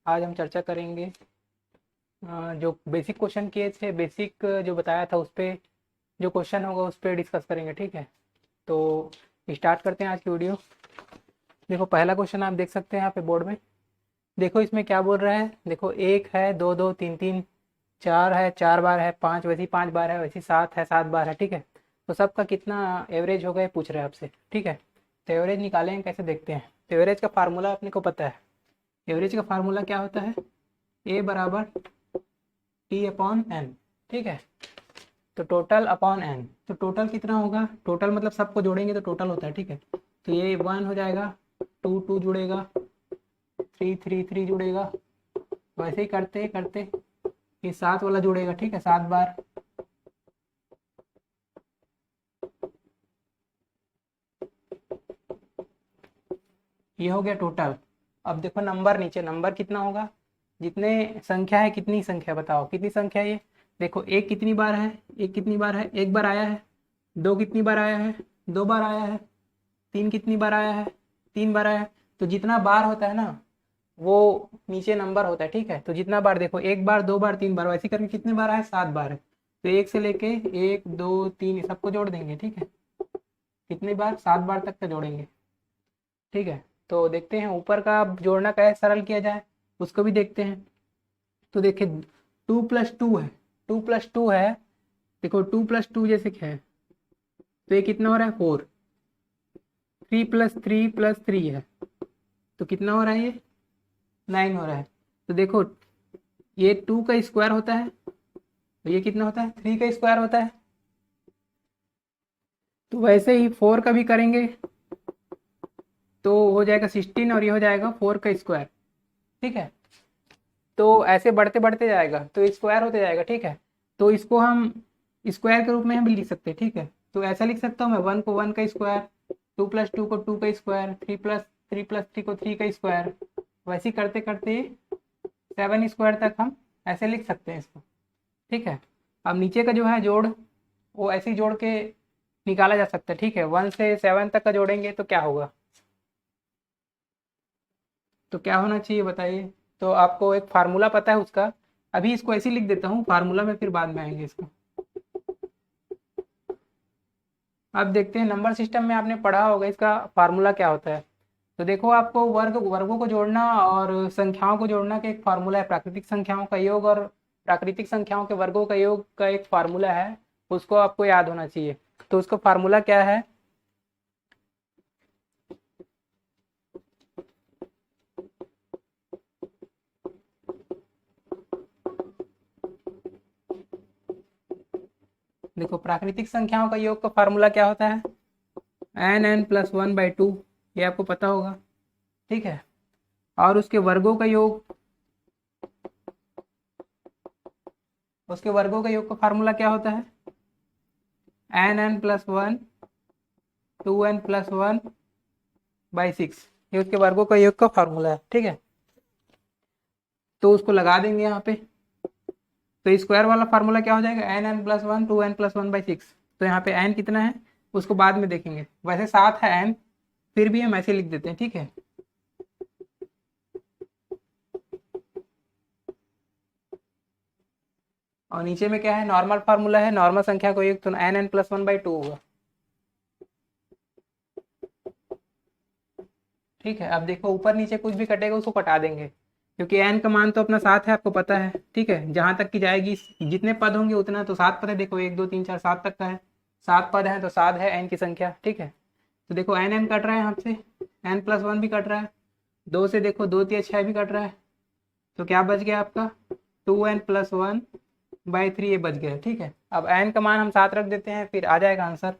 आज हम चर्चा करेंगे जो बेसिक क्वेश्चन किए थे, बेसिक जो बताया था उस पे जो क्वेश्चन होगा उस पे डिस्कस करेंगे। ठीक है, तो स्टार्ट करते हैं आज की वीडियो। देखो पहला क्वेश्चन आप देख सकते हैं यहाँ पे बोर्ड में। देखो इसमें क्या बोल रहा है। देखो एक है, दो दो, तीन तीन, चार है, चार बार है, पाँच वैसी पाँच बार है, वैसी सात है, सात बार है। ठीक है, तो सबका कितना एवरेज होगा ये पूछ रहे हैं आपसे। ठीक है, तो एवरेज निकालेंगे कैसे देखते हैं। तो एवरेज का फार्मूला अपने को पता है। एवरेज का फार्मूला क्या होता है, ए बराबर टी अपॉन एन। ठीक है, तो टोटल अपॉन एन, तो टोटल कितना होगा, टोटल मतलब सबको जोड़ेंगे तो टोटल होता है। ठीक है, तो ये वन हो जाएगा, टू टू जुड़ेगा, थ्री थ्री थ्री जुड़ेगा, वैसे ही करते करते ये सात वाला जुड़ेगा। ठीक है, सात बार। ये हो गया टोटल। अब देखो नंबर नीचे, नंबर कितना होगा, जितने संख्या है, कितनी संख्या बताओ, कितनी संख्या है ये। देखो एक कितनी बार है, एक कितनी बार है, एक बार आया है। दो कितनी बार आया है, दो बार आया है। तीन कितनी बार आया है, तीन बार आया है। तो जितना बार होता है ना वो नीचे नंबर होता है। ठीक है, तो जितना बार देखो, एक बार, दो बार, तीन बार, वैसे करके कितने बार आए, सात बार है। तो एक से लेके एक, दो, तीन, सबको जोड़ देंगे। ठीक है, कितनी बार, सात बार तक का जोड़ेंगे। ठीक है, तो देखते हैं ऊपर का जोड़ना कैसे सरल किया जाए, उसको भी देखते हैं। तो देखिए टू प्लस टू है, टू प्लस टू है। देखो टू प्लस टू जैसे क्या है, तो ये कितना हो रहा है, फोर। थ्री प्लस थ्री है, तो कितना हो रहा है, ये नाइन हो रहा है। तो देखो ये टू का स्क्वायर होता है, तो ये कितना होता है, थ्री का स्क्वायर होता है। तो वैसे ही फोर का भी करेंगे तो हो जाएगा सिक्सटीन, और ये हो जाएगा फोर का स्क्वायर। ठीक है, तो ऐसे बढ़ते बढ़ते जाएगा तो स्क्वायर होते जाएगा। ठीक है, तो इसको हम स्क्वायर के रूप में हम भी लिख सकते हैं। ठीक है, तो ऐसा लिख सकता हूँ मैं, वन को वन का स्क्वायर, टू प्लस टू को टू का स्क्वायर, थ्री प्लस थ्री को थ्री का स्क्वायर, वैसे ही करते करते सेवन स्क्वायर तक हम ऐसे लिख सकते हैं इसको। ठीक है, अब नीचे का जो है जोड़, वो ऐसे ही जोड़ के निकाला जा सकता है। ठीक है, वन से सेवन तक का जोड़ेंगे तो क्या होगा, तो क्या होना चाहिए बताइए। तो आपको एक फार्मूला पता है उसका, अभी इसको ऐसे ही लिख देता हूँ फार्मूला में, फिर बाद में आएंगे इसको। अब देखते हैं नंबर सिस्टम में आपने पढ़ा होगा इसका फार्मूला क्या होता है। तो देखो आपको वर्गों को जोड़ना और संख्याओं को जोड़ना का एक फार्मूला है, प्राकृतिक संख्याओं का योग और प्राकृतिक संख्याओं के वर्गों का योग का एक फार्मूला है, उसको आपको याद होना चाहिए। तो उसका फार्मूला क्या है, देखो प्राकृतिक संख्याओं का योग का फार्मूला क्या होता है, N N plus one by two, ये आपको पता होगा। ठीक है, और उसके वर्गों का योग, उसके वर्गों का योग का फार्मूला क्या होता है, N N plus one, two N plus one by six, ये उसके वर्गों का योग का फार्मूला है। ठीक है, तो उसको लगा देंगे यहाँ पे। तो स्क्वायर वाला फार्मूला क्या हो जाएगा, N N plus one, two N plus one by six. तो यहाँ पे एन कितना है उसको बाद में देखेंगे, वैसे सात है एन, फिर भी हम ऐसे लिख देते हैं। ठीक है, और नीचे में क्या है, नॉर्मल फार्मूला है, नॉर्मल संख्या को योग, तो N N plus one by two होगा। ठीक है, अब देखो ऊपर नीचे कुछ भी कटेगा उसको कटा देंगे, क्योंकि एन का मान तो अपना सात है, आपको पता है। ठीक है, जहां तक की जाएगी, जितने पद होंगे उतना, तो सात पद है। देखो एक दो तीन चार सात तक का है, सात पद है तो सात है एन की संख्या। ठीक है, तो देखो एन एन कट रहा है हमसे, एन प्लस वन भी कट रहा है, दो से देखो दो तिया छः भी कट रहा है, तो क्या बच गया आपका, two N plus one by three, ये बच गया। ठीक है, अब एन का मान हम सात रख देते हैं, फिर आ जाएगा आंसर।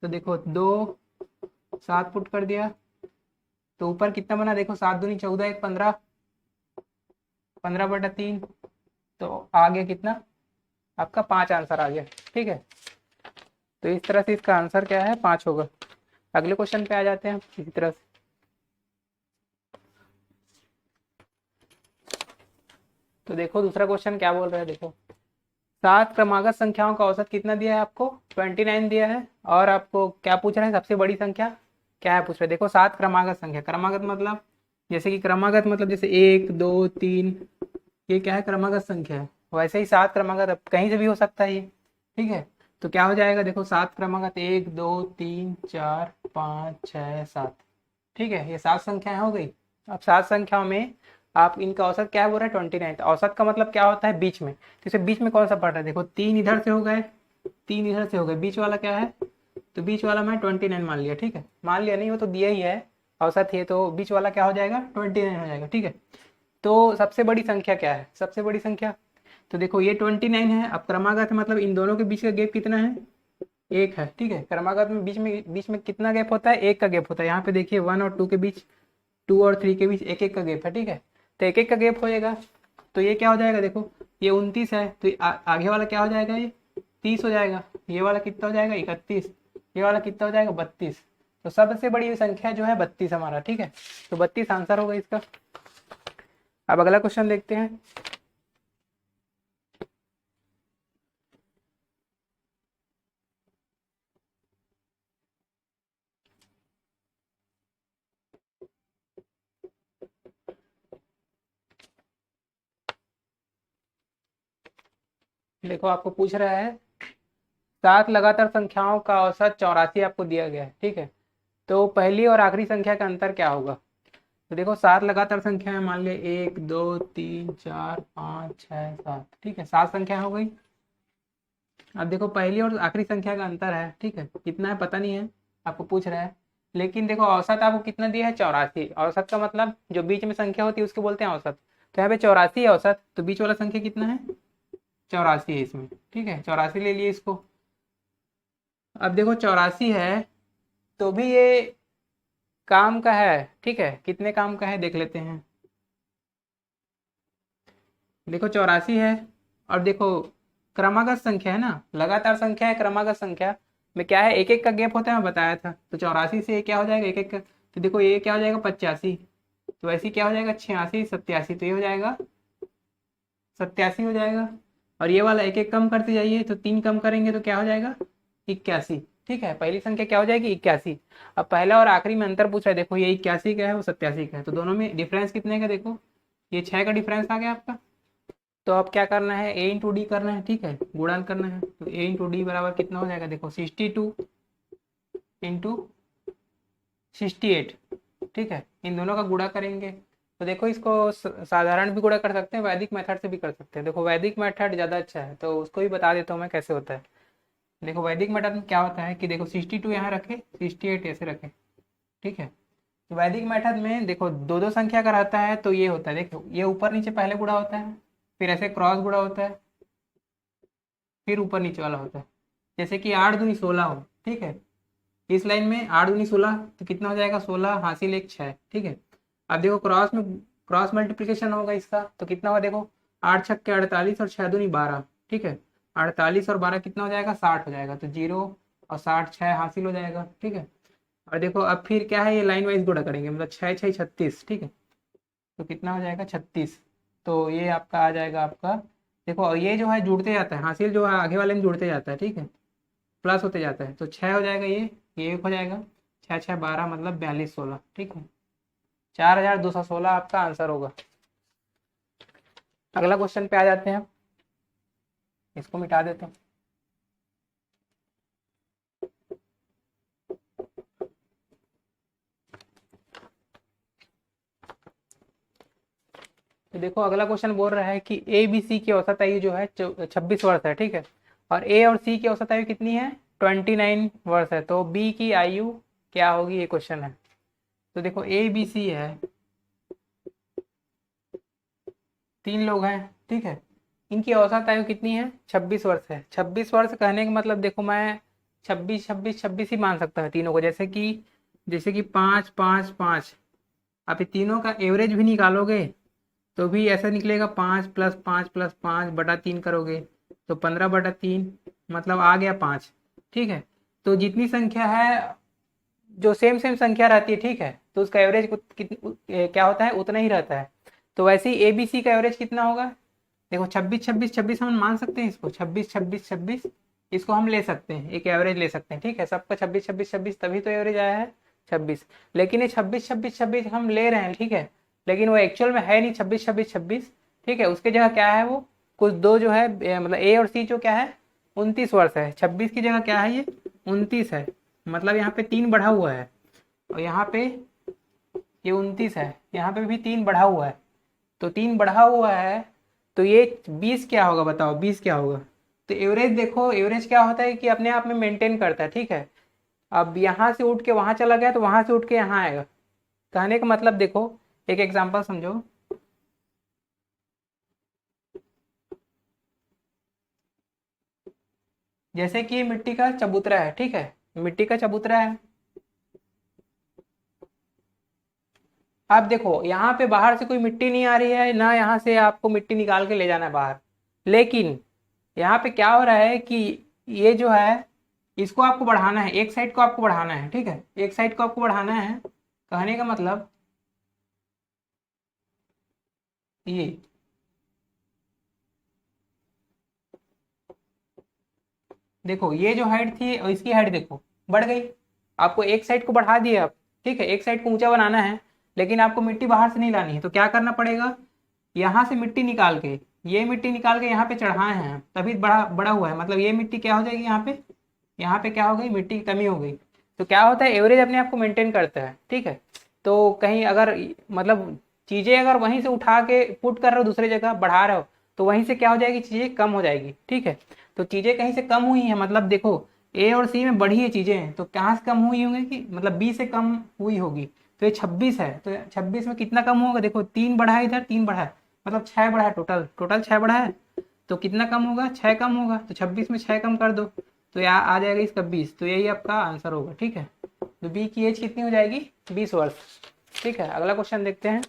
तो देखो दो, सात पुट कर दिया, तो ऊपर कितना बना, देखो सात दूनी चौदह, एक पंद्रह, पंद्रह बटा तीन, तो आ गया कितना आपका, पाँच आंसर आ गया। ठीक है, तो इस तरह से इसका आंसर क्या है, पाँच होगा। अगले क्वेश्चन पे आ जाते हैं इसी तरह से। तो देखो दूसरा क्वेश्चन क्या बोल रहा है, देखो सात क्रमागत संख्याओं का औसत कितना दिया है आपको, 29 दिया है, और आपको क्या पूछ रहा है, सबसे बड़ी संख्या क्या है पूछ रहे हैं। देखो सात क्रमागत संख्या, क्रमागत मतलब जैसे कि क्रमागत मतलब जैसे 1 2 3, ये क्या है, क्रमागत संख्या है। वैसे ही 7 क्रमागत अब कहीं से भी हो सकता है ये, ठीक है। तो क्या हो जाएगा, देखो 7 क्रमागत 1 2 3 4 5 6 7, ठीक है, ये 7 संख्याएं हो गई। अब 7 संख्याओं में आप इनका औसत क्या है बोल रहे हैं, 29। तो औसत का मतलब क्या होता है, बीच में। तो इसे बीच में कौन सा पड़ रहा है, देखो 3 इधर से हो गए, 3 इधर से हो गए, बीच वाला क्या है, तो बीच वाला मैं 29 मान लिया, ठीक है। मान लिया नहीं, वो तो दिया ही है, औसत है, तो बीच वाला क्या हो जाएगा, 29 हो जाएगा, ठीक है। तो सबसे बड़ी संख्या क्या है, सबसे बड़ी संख्या, तो देखो ये 29 है। अब क्रमागत मतलब इन दोनों के बीच का गैप कितना है, 1 है, ठीक है। क्रमागत में बीच में कितना गैप होता है, 1 का गैप होता है। यहाँ पे देखिए 1 और 2 के बीच, 2 और 3 के बीच 1 1 का गैप है, ठीक है। तो 1 1 का गैप होएगा, तो ये क्या हो जाएगा, देखो ये 29 है, तो आगे वाला क्या हो जाएगा, ये 30 हो जाएगा। ये वाला कितना हो जाएगा, 31। ये वाला कितना हो जाएगा, 32। तो सबसे बड़ी संख्या जो है 32 हमारा, ठीक है। तो 32 आंसर होगा इसका। अब अगला क्वेश्चन देखते हैं। देखो आपको पूछ रहा है 7 लगातार संख्याओं का औसत 84 आपको दिया गया है, ठीक है। तो पहली और आखिरी संख्या का अंतर क्या होगा। तो देखो 7 लगातार संख्या है, मान लिया 1 2 3 4 5 6 7, ठीक है, 7 संख्या हो गई। अब देखो पहली और आखिरी संख्या का अंतर है, ठीक है, कितना है पता नहीं है, आपको पूछ रहा है। लेकिन देखो औसत आपको कितना दिया है, 84। औसत का मतलब जो बीच में संख्या होती है उसको बोलते हैं औसत। तो यहाँ पे 84 है औसत, तो बीच वाला संख्या कितना है, 84 है इसमें, ठीक है, 84 ले लिए इसको। अब देखो 84 है, तो भी ये काम का है, ठीक है, कितने काम का है देख लेते हैं। देखो 84 है, और देखो क्रमागत संख्या है ना, लगातार संख्या है, क्रमागत संख्या में क्या है, एक एक का गैप होता है, मैं बताया था। तो 84 से क्या हो जाएगा, एक एक का, तो देखो ये क्या हो जाएगा, 85। तो ऐसे क्या हो जाएगा, 86 87, तो ये हो जाएगा 87 हो जाएगा। और ये वाला एक एक कम करते जाइए, तो 3 कम करेंगे तो क्या हो जाएगा, 81, ठीक है। पहली संख्या क्या हो जाएगी, 81। अब पहला और आखिरी में अंतर पूछ रहा है, देखो ये 81 का है, वो 87 का है, तो दोनों में डिफरेंस कितने का, देखो ये 6 का डिफरेंस आ गया आपका। तो अब क्या करना है, a इंटू डी करना है, ठीक है, गुणन करना है। तो a इंटू डी बराबर कितना हो जाएगा, देखो 62 इंटू 68, ठीक है, इन दोनों का गुणा करेंगे। तो देखो इसको साधारण भी गुणा कर सकते हैं, वैदिक मेथड से भी कर सकते हैं। देखो वैदिक मेथड ज़्यादा अच्छा है, तो उसको भी बता देता हूँ मैं कैसे होता है। देखो वैदिक मेथड में क्या होता है कि देखो 62 यहाँ रखे, 68 ऐसे रखे, ठीक है। तो वैदिक मेथड में देखो दो दो संख्या का रहता है, तो ये होता है, देखो ये ऊपर नीचे पहले गुणा होता है, फिर ऐसे क्रॉस गुणा होता है, फिर ऊपर नीचे वाला होता है। जैसे कि 8 दूनी 16 हो, ठीक है, इस लाइन में 8 दूनी 16, तो कितना हो जाएगा, 16 हासिल 1 6, ठीक है। अब देखो क्रॉस में क्रॉस मल्टीप्लिकेशन होगा इसका, तो कितना होगा, देखो 8 छक्के 48 और 6 दूनी 12, ठीक है। 48 और 12 कितना हो जाएगा, 60 हो जाएगा, तो 0 और 60 6 हासिल हो जाएगा, ठीक है। और देखो अब फिर क्या है, ये लाइन वाइज गुणा करेंगे, मतलब 6 6 36, ठीक है। तो कितना हो जाएगा, 36। तो ये आपका आ जाएगा आपका, देखो और ये जो है जुड़ते जाता है, हासिल जो है आगे वाले में जुड़ते जाता है, ठीक है, प्लस होते जाता है। तो 6 हो जाएगा, ये 1 हो जाएगा, 6 6 12 मतलब 42 16, ठीक है। 4216 आपका आंसर होगा। अगला क्वेश्चन पे आ जाते हैं, इसको मिटा देते हैं। तो देखो अगला क्वेश्चन बोल रहा है कि ए बी सी की औसत आयु जो है 26 वर्ष है, ठीक है। और ए और सी की औसत आयु कितनी है, 29 वर्ष है। तो बी की आयु क्या होगी, ये क्वेश्चन है। तो देखो ए बी सी है, 3 लोग हैं, ठीक है। इनकी औसत आयु कितनी है, 26 वर्ष है। 26 वर्ष कहने का मतलब देखो मैं 26 26 26 ही मान सकता है तीनों को, जैसे कि 5 5 5। आप ये तीनों का एवरेज भी निकालोगे तो भी ऐसा निकलेगा, 5 प्लस 5 प्लस 5 बटा 3 करोगे तो 15 बटा 3, मतलब आ गया 5, ठीक है। तो जितनी संख्या है, जो सेम सेम संख्या रहती है, ठीक है, तो उसका एवरेज क्या होता है, उतना ही रहता है। तो वैसे ही ए बी सी का एवरेज कितना होगा, देखो 26 26 26 हम मान सकते हैं इसको, 26 26 26 इसको हम ले सकते हैं, एक एवरेज ले सकते हैं, ठीक है। सबका 26 26 26 तभी तो एवरेज आया है 26। लेकिन ये 26 26 26 हम ले रहे हैं, ठीक है, लेकिन वो एक्चुअल में है नहीं 26 26 26, ठीक है। उसके जगह क्या है, वो कुछ दो जो है मतलब ए और सी जो क्या है 29 वर्ष है। 26 की जगह क्या है, ये 29 है, मतलब यहाँ पे 3 बढ़ा हुआ है, और यहाँ पे ये 29 है, यहाँ पे भी 3 बढ़ा हुआ है, तो 3 बढ़ा हुआ है, तो ये 20 क्या होगा बताओ, 20 क्या होगा। तो एवरेज देखो, एवरेज क्या होता है कि अपने आप में मेंटेन करता है, ठीक है। अब यहाँ से उठ के वहां चला गया तो वहां से उठ के यहाँ आएगा। कहने का मतलब देखो, एक एग्जांपल समझो। जैसे कि मिट्टी का चबूतरा है, ठीक है, मिट्टी का चबूतरा है। आप देखो यहाँ पे बाहर से कोई मिट्टी नहीं आ रही है ना, यहाँ से आपको मिट्टी निकाल के ले जाना है बाहर, लेकिन यहाँ पे क्या हो रहा है कि ये जो है इसको आपको बढ़ाना है, एक साइड को आपको बढ़ाना है, ठीक है, एक साइड को आपको बढ़ाना है। कहने का मतलब ये देखो, ये जो हाइट थी और इसकी हाइट देखो बढ़ गई। आपको एक साइड को बढ़ा दिया आप, ठीक है, एक साइड को ऊंचा बनाना है, लेकिन आपको मिट्टी बाहर से नहीं लानी है, तो क्या करना पड़ेगा, यहाँ से मिट्टी निकाल के, ये मिट्टी निकाल के यहाँ पे चढ़ाए हैं, तभी बड़ा बड़ा हुआ है। मतलब ये मिट्टी क्या हो जाएगी, यहाँ पे क्या हो गई, मिट्टी की कमी हो गई। तो क्या होता है, एवरेज अपने आप को मेंटेन करता है, ठीक है। तो कहीं अगर मतलब चीज़ें अगर वहीं से उठा के पुट कर रहे हो दूसरी जगह बढ़ा रहे हो, तो वहीं से क्या हो जाएगी, चीज़ें कम हो जाएगी, ठीक है। तो चीज़ें कहीं से कम हुई हैं, मतलब देखो ए और सी में बढ़ी है चीज़ें, तो कहाँ से कम हुई होंगी, कि मतलब बी से कम हुई होगी। तो ये 26 है, तो 26 में कितना कम होगा, देखो 3 बढ़ा है, इधर 3 बढ़ा है, मतलब 6 बढ़ा है, टोटल टोटल 6 बढ़ा है। तो कितना कम होगा, 6 कम होगा, तो 26 में 6 कम कर दो, तो यहाँ आ जाएगा इसका 20। तो यही आपका आंसर होगा, ठीक है। तो बी की एज कितनी हो जाएगी, 20 वर्ष, ठीक है। अगला क्वेश्चन देखते हैं।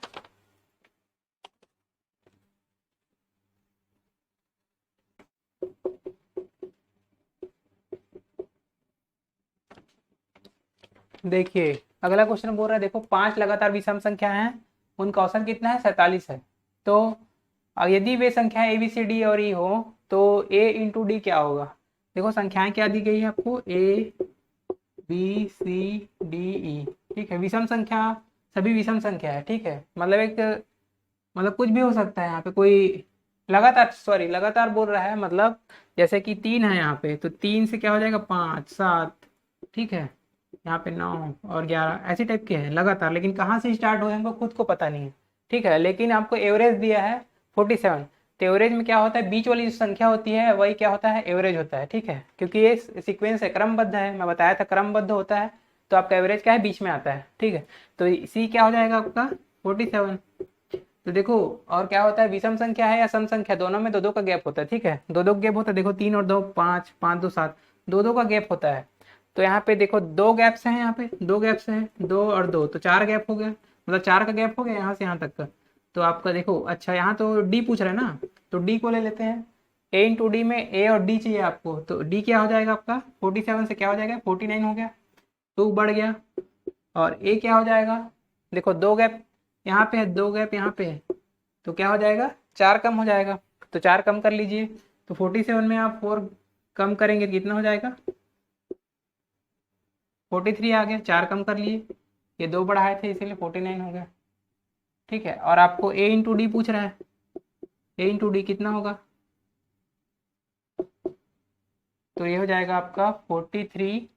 देखिए अगला क्वेश्चन बोल रहा है, देखो 5 लगातार विषम संख्या हैं, उनका औसत कितना है, 47 है। तो यदि वे संख्या ए बी सी डी और ई हो, तो ए इंटू डी क्या होगा। देखो संख्याएं क्या दी गई है आपको, A B C D E, ठीक है, विषम संख्या, सभी विषम संख्या है, ठीक है। मतलब एक मतलब कुछ भी हो सकता है, यहाँ पे कोई लगातार, सॉरी लगातार बोल रहा है, मतलब जैसे कि 3 है यहाँ पे, तो 3 से क्या हो जाएगा 5 7, ठीक है, यहाँ पे 9 और 11 ऐसे टाइप के हैं लगातार, लेकिन कहाँ से स्टार्ट हुए हमको खुद को पता नहीं है, ठीक है। लेकिन आपको एवरेज दिया है 47, तो एवरेज में क्या होता है, बीच वाली जो संख्या होती है वही क्या होता है, एवरेज होता है, ठीक है। क्योंकि ये सीक्वेंस है, क्रमबद्ध है, मैं बताया था क्रमबद्ध होता है, तो आपका एवरेज क्या है, बीच में आता है, ठीक है। तो सी क्या हो जाएगा आपका 47। तो देखो और क्या होता है, विषम संख्या है या सम संख्या, दोनों में दो दो का गैप होता है, ठीक है, दो दो गैप होता है। देखो 3 और 2 5, 5 2 7, दो दो का गैप होता है। तो यहाँ पे देखो 2 गैप्स हैं, यहाँ पे 2 गैप्स हैं, 2 और 2 तो 4 गैप हो गया, मतलब 4 का गैप हो गया यहाँ से यहाँ तक का। तो आपका देखो, अच्छा यहाँ तो डी पूछ रहा है ना, तो डी को ले लेते हैं। ए इंटू डी में ए और डी चाहिए आपको, तो डी क्या हो जाएगा आपका, 47 से क्या हो जाएगा 49 हो गया, 2 बढ़ गया। और ए क्या हो जाएगा, देखो 2 गैप यहाँ पे है, 2 गैप यहाँ पे है, तो क्या हो जाएगा 4 कम हो जाएगा, तो 4 कम कर लीजिए। तो 47 में आप 4 कम करेंगे तो कितना हो जाएगा, 43 आ गया, 4 कम कर लिए, ये 2 बढ़ाए थे इसीलिए 49 हो गया, ठीक है। और आपको ए इंटू डी पूछ रहा है, ए इंटू डी कितना होगा, तो ये हो जाएगा आपका 43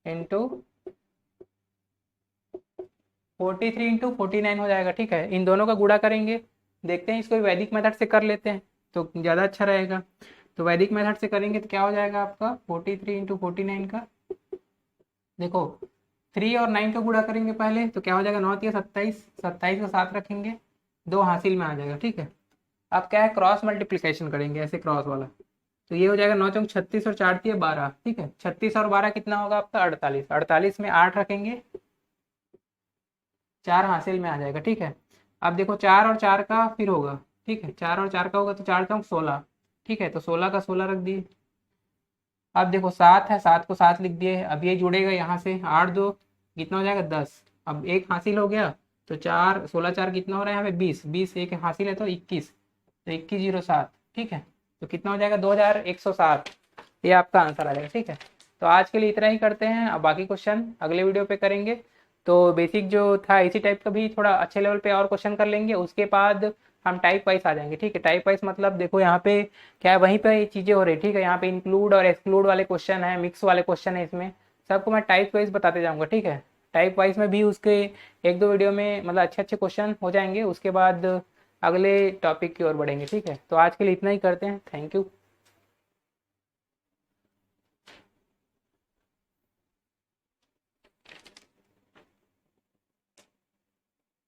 इंटू 49 हो जाएगा, ठीक है। इन दोनों का गुणा करेंगे, देखते हैं इसको वैदिक मेथड से कर लेते हैं तो ज़्यादा अच्छा रहेगा। तो वैदिक मेथड से करेंगे तो क्या हो जाएगा आपका 43 इंटू 49 का, देखो 3 और 9 का गुणा करेंगे पहले, तो क्या हो जाएगा 9 या 27, 27 का 7 रखेंगे, 2 हासिल में आ जाएगा, ठीक है। अब क्या है, क्रॉस मल्टीप्लिकेशन करेंगे, ऐसे क्रॉस वाला, तो ये हो जाएगा 9 चौक 36 और 4 दिए 12, ठीक है। 36 और 12 कितना होगा आपका 48, 48 में 8 रखेंगे, 4 हासिल में आ जाएगा, ठीक है। अब देखो 4 और 4 का फिर होगा, ठीक है, 4 और 4 का होगा, तो 4 चौक 16, ठीक है, तो 16 का 16 रख दिए। अब देखो 7 है, 7 को 7 लिख दिए, अब ये जुड़ेगा यहाँ से 8 2 कितना हो जाएगा 10, अब एक हासिल हो गया, तो 4 16 4 कितना हो रहा है यहाँ पे 20, 20 एक हासिल है तो 21, तो 2107, ठीक है। तो कितना हो जाएगा 2107, ये आपका आंसर आ जाएगा, ठीक है। तो आज के लिए इतना ही करते हैं, अब बाकी क्वेश्चन अगले वीडियो पे करेंगे। तो बेसिक जो था इसी टाइप का भी थोड़ा अच्छे लेवल पे और क्वेश्चन कर लेंगे, उसके बाद हम टाइप वाइज आ जाएंगे। ठीक है, टाइप वाइज मतलब देखो यहाँ पे क्या है, वहीं पे चीज़ें हो रही है। ठीक है, यहाँ पे इंक्लूड और एक्सक्लूड वाले क्वेश्चन है, मिक्स वाले क्वेश्चन है, इसमें सबको मैं टाइप वाइज बताते जाऊँगा। ठीक है, टाइप वाइज में भी उसके एक दो वीडियो में मतलब अच्छे अच्छे क्वेश्चन हो जाएंगे, उसके बाद अगले टॉपिक की ओर बढ़ेंगे। ठीक है, तो आज के लिए इतना ही करते हैं। Thank you.